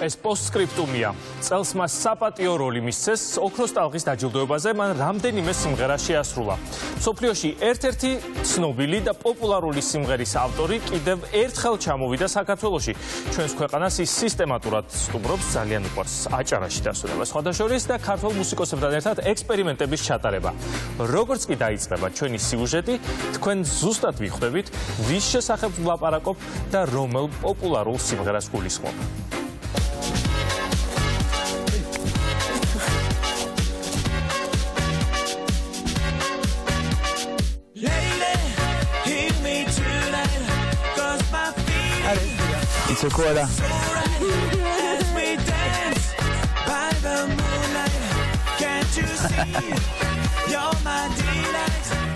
ეს პოსტსკრიპტუმია. წელს მას საპატიო როლი მისცეს ოქროს ტალღის დაჯილდოებაზე, მან რამდენიმე სიმღერა შეასრულა. მსოფლიოში ერთ-ერთი ცნობილი და პოპულარული სიმღერის ავტორი კიდევ ერთხელ ჩამოვიდა საქართველოში. ჩვენს ქვეყანას ის სისტემატურად სტუმრობს, ძალიან უყვარს აჭარაში დასვენება, სხვადასხვა და ქართულ მუსიკოსებთან ერთად ექსპერიმენტების ჩატარება. როგორც კი დაიწყება ჩვენი სიუჟეტი, თქვენ ზუსტად მიხვდებით, ვის შესახებ ვლაპარაკობ და რომელ პოპულარულ სიმღერას გულისხმობ. It's a coda.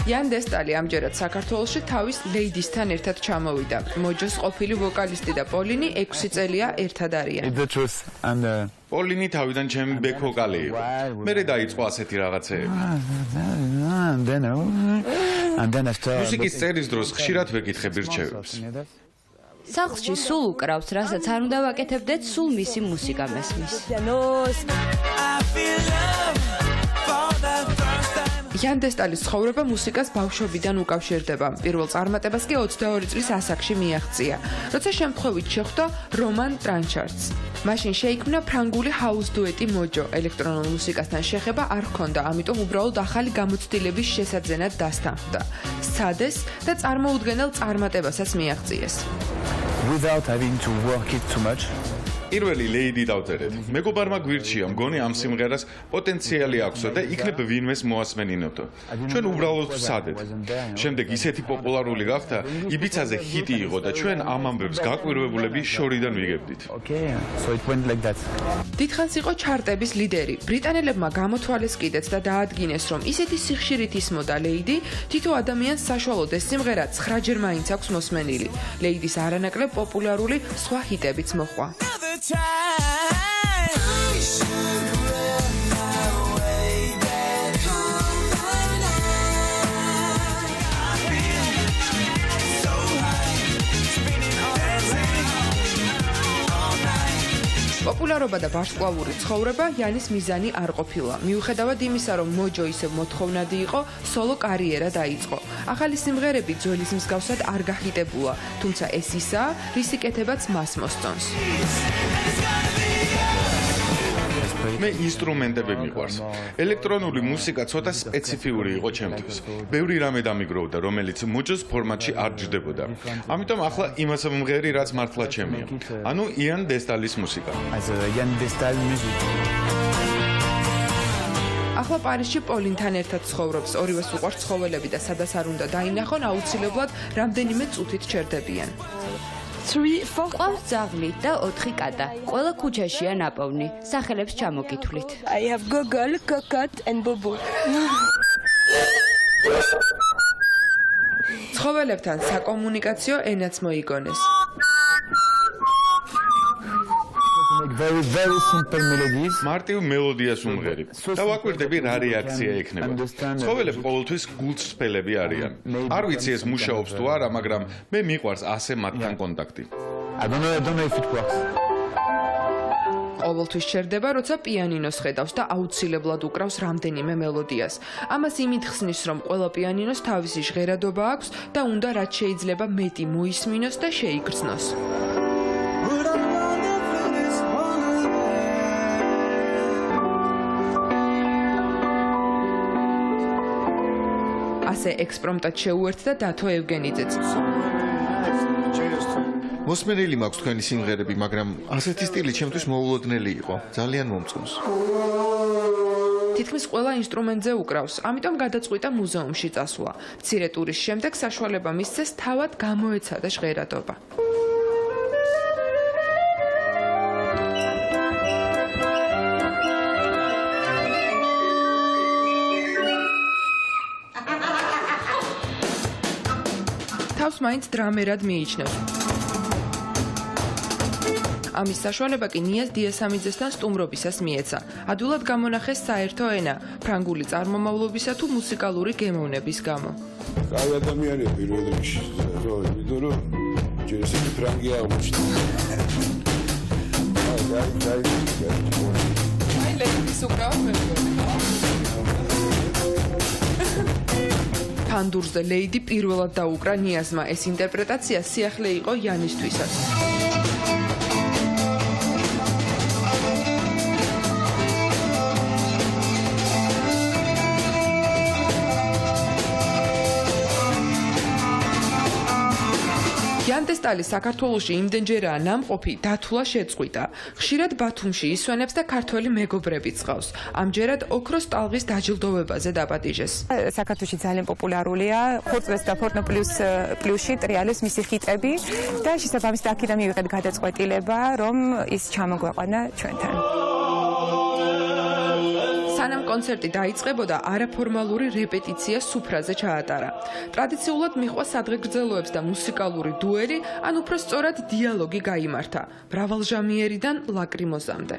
იან დესტალი ამჯერად საქართველოში თავის ლეიდისთან ერთად ჩამოვიდა. მოჯოს ყოფილი ვოკალისტი და პოლინი 6 წელია ერთად არიან. The truth and პოლინი თავიდან ჩემი ბექ ვოკალი იყო. მერე დაიწყო ასეთი რაღაცეები. and then after მუსიკის წერის დროს ხშირად ვეკითხებ რჩევებს. სახლში სულ უკრავს, რასაც არ უნდა ვაკეთებდეთ, სულ მისი მუსიკა მესმის. იან დესტალის ცხოვრება მუსიკას ბავშვობიდან უკავშირდება. პირველ წარმატებას კი 22 წლის ასაკში მიაღწია, როცა შემთხვევით შეხვდა რომან ტრანჩარდს. მაშინ შეიქმნა ფრანგული ჰაუს დუეტი მოჯო. ელექტრონულ მუსიკასთან შეხება არ ჰქონდა, ამიტომ უბრალოდ ახალი გამოცდილების შესაძენად დასთანხმდა. სცადეს და წარმოუდგენელ წარმატებასაც მიაღწიეს. without having to work it too much. პირველი ლეიდი დავწერეთ. მეგობარმა გვირჩია, მგონი ამ სიმღერას პოტენციალი აქვსო და იქნებ ვინმეს მოასმენინოთო. ჩვენ უბრალოდ ვსადეთ. შემდეგ ისეთი პოპულარული გახდა, იბიცაზე ჰიტი იყო და ჩვენ ამ ამბებს გაკვირვებულები შორიდან ვიგებდით. Okay, so it went like that. დიდხანს იყო ჩარტების ლიდერი. ბრიტანელებმა გამოთვალეს კიდეც და დაადგინეს, რომ ისეთი სიხშირით ისმოდა ლეიდი, თითო ადამიანს საშუალოდ ეს სიმღერა 9 ჯერ მაინც აქვს მოსმენილი. ლეიდის არანაკლებ პოპულარული სხვა ჰიტებიც მოჰყვა. პოპულარობა და ვარსკვლავური ცხოვრება იანის მიზანი არ ყოფილა. მიუხედავად იმისა, რომ მოჯო ისევ მოთხოვნადი იყო, სოლო კარიერა დაიწყო. ახალი სიმღერები ძველის მსგავსად არ გახიტებულა, თუმცა ეს ისაა, რისი კეთებაც მას მოსწონს. მე ინსტრუმენტები მიყვარს. ელექტრონული მუსიკა ცოტა სპეციფიური იყო ჩემთვის. ბევრი რამე დამიგროვდა, რომელიც მოჯოს ფორმატში არ ჯდებოდა. ამიტომ ახლა იმას ვმღერი, რაც მართლა ჩემია. ანუ იან დესტალის მუსიკა. As Jan Destal music. ახლა პარიზში პოლინთან ერთად ცხოვრობს. ორივეს უყვარს ცხოველები და სადაც არ უნდა დაინახონ, აუცილებლად რამდენიმე წუთით ჩერდებიან. ყავს ძაღლი და 4 კატა. ყველა ქუჩაშია ნაპოვნი. სახელებს ჩამოგითვლით. I have Gogol, Cocotte and Bobo. ცხოველებთან საკომუნიკაციო ენაც მოიგონეს. Make very simple melodies. მარტივ მელოდიას უმღერი. და ვაკვირდები რა რეაქცია ექნება. ცხოველები ყოველთვის გულწრფელები არიან. არ ვიცი ეს მუშაობს თუ არა, მაგრამ მე მიყვარს ასე მათთან კონტაქტი. I don't know if it works. ყოველთვის ჩერდება, როცა პიანინოს ხედავს და აუცილებლად უკრავს რამდენიმე მელოდიას. ამას იმით ხსნის, რომ ყველა პიანინოს თავისი ჟღერადობა აქვს და უნდა რაც შეიძლება მეტი მოისმინოს და შეიგრძნოს. ასე ექსპრომტად შეუერთდა დათო ევგენიძეც. მოსმენილი მაქვს თქვენი სიმღერები, მაგრამ ასეთი სტილი ჩემთვის მოულოდნელი იყო. ძალიან მომწონს. თითქმის ყველა ინსტრუმენტზე უკრავს, ამიტომ გადაწყვიტა მუზეუმში წასვლა. მცირე ტურის შემდეგ საშუალება მისცეს თავად გამოეცადა ჟღერადობა. თავს მაინც დრამერად მიიჩნევს. ამის საშუალება კი ნიაზ დიასამიძესთან სტუმრობისას მიეცა. ადვილად გამონახეს საერთო ენა, ფრანგული წარმომავლობისა თუ მუსიკალური გემოვნების გამო. Ai ადამიანები პირველ რიგში, იმიტომ რომ ჯერ ისეთი ფრანგი აღმოჩნდა. აი ლედის უკრავ მე ფანდურზე ლეიდი პირველად დაუკრა ნიაზმა. ეს ინტერპრეტაცია სიახლე იყო იანისთვისაც. იანტესტალი საქართველოში იმდენჯერაა ნამყოფი, დათულა შეწყვიტა. ხშირად ბათუმში ისვენებს და ქართველი მეგობრებიც ყავს. ამჯერად ოქროს ტალღის დაჯილდოვებაზე დაპატიჟეს. საქართველოში ძალიან პოპულარულია ხურწვეს და ფორტნო პლუსში ტრიალის მისი ჰიტები და შესაბამისად აქედან მივიღეთ გადაწყვეტილება, რომ ის ჩამოგვეყვანა ჩვენთან. სანამ კონცერტი დაიწყებოდა, არაფორმალური რეპეტიცია სუფრაზე ჩაატარა. ტრადიციულად მიჰყვა სადღეგრძელოებს და მუსიკალური დუელი, ან უფრო სწორად დიალოგი გაიმართა, მრავალჟამიერიდან ლაკრიმოზამდე.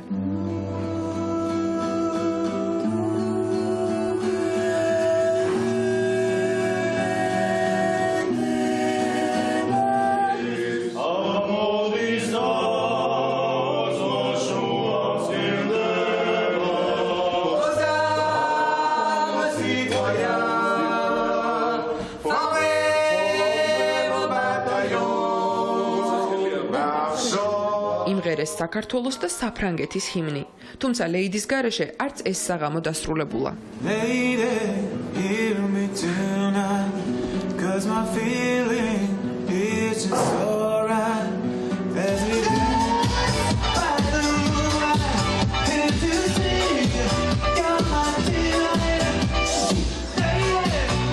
იმღერეს საქართველოს და საფრანგეთის ჰიმნი. თუმცა ლეიდის გარეშე არც ეს საღამო დასრულებულა.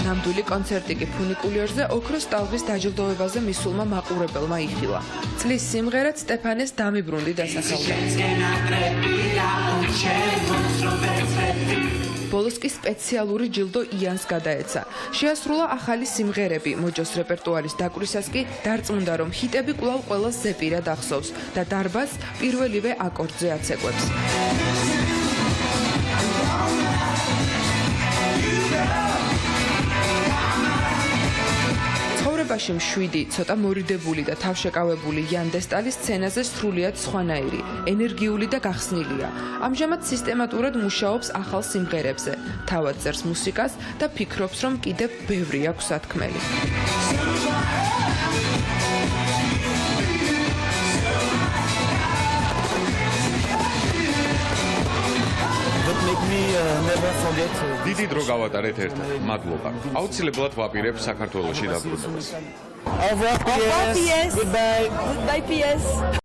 ნამდვილი კონცერტი კი ფუნიკულიორზე ოქროს ტალღის დაჯილდოვებაზე მისულმა მაყურებელმა იხილა. წლის სიმღერად სტეფანეს დამიბრუნდი დასახელდა. ბოლოს კი სპეციალური ჯილდო იანს გადაეცა. შეასრულა ახალი სიმღერები, მოჯოს რეპერტუარის დაკვირვისას კი დარწმუნდა, რომ ჰიტები კვლავ ყველას ზეპირად ახსოვს და დარბაზს პირველივე აკორდზე აცეკვებს. ცხოვრებაში მშვიდი, ცოტა მორიდებული და თავშეკავებული იანტესტალი სცენაზე სრულიად სხვანაირი, ენერგიული და გახსნილია. ამჟამად სისტემატურად მუშაობს ახალ სიმღერებზე, თავად წერს მუსიკას და ფიქრობს, რომ კიდევ ბევრი აქვს სათქმელი. დიდი დრო გავატარეთ ერთად. მადლობა. აუცილებლად ვაპირებ საქართველოში დაბრუნებას. Au revoir, PS. Goodbye. Goodbye, PS.